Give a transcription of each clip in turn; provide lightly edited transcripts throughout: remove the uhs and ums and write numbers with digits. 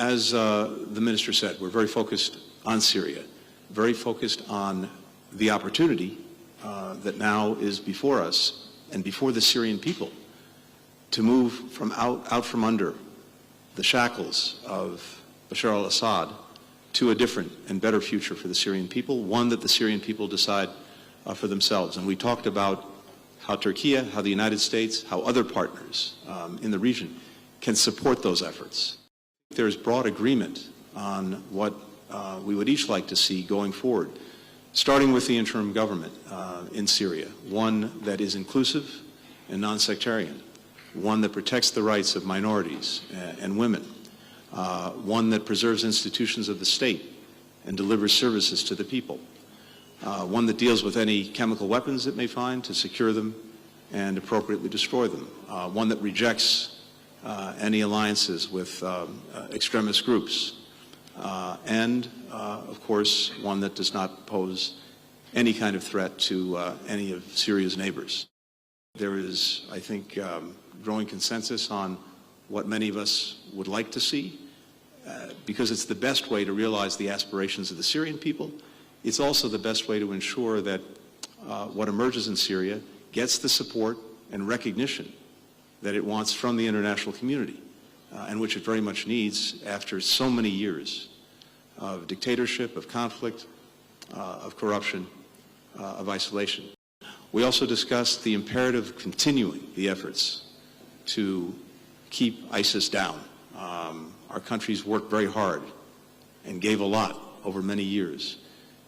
As the minister said, we're very focused on Syria, very focused on the opportunity that now is before us and before the Syrian people to move from out from under the shackles of Bashar al-Assad to a different and better future for the Syrian people, one that the Syrian people decide for themselves. And we talked about how Turkey, how the United States, how other partners in the region can support those efforts. There's broad agreement on what we would each like to see going forward, starting with the interim government in Syria, one that is inclusive and non-sectarian, one that protects the rights of minorities and women, one that preserves institutions of the state and delivers services to the people, one that deals with any chemical weapons it may find to secure them and appropriately destroy them, one that rejects any alliances with extremist groups, and, of course, one that does not pose any kind of threat to any of Syria's neighbors. There is, I think, growing consensus on what many of us would like to see, because it's the best way to realize the aspirations of the Syrian people. It's also the best way to ensure that what emerges in Syria gets the support and recognition that it wants from the international community, and which it very much needs after so many years of dictatorship, of conflict, of corruption, of isolation. We also discussed the imperative of continuing the efforts to keep ISIS down. Our countries worked very hard and gave a lot over many years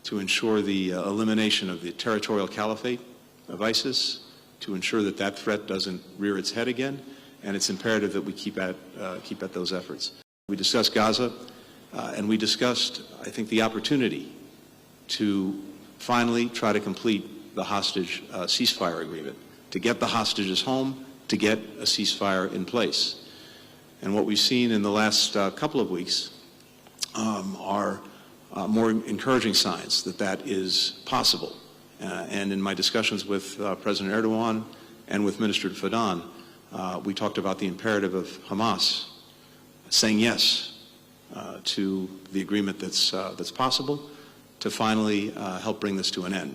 to ensure the elimination of the territorial caliphate of ISIS, to ensure that that threat doesn't rear its head again, and it's imperative that we keep at those efforts. We discussed Gaza, and we discussed, I think, the opportunity to finally try to complete the hostage ceasefire agreement, to get the hostages home, to get a ceasefire in place. And what we've seen in the last couple of weeks are more encouraging signs that that is possible. And in my discussions with President Erdogan and with Minister Fidan, we talked about the imperative of Hamas saying yes to the agreement that's possible to finally help bring this to an end.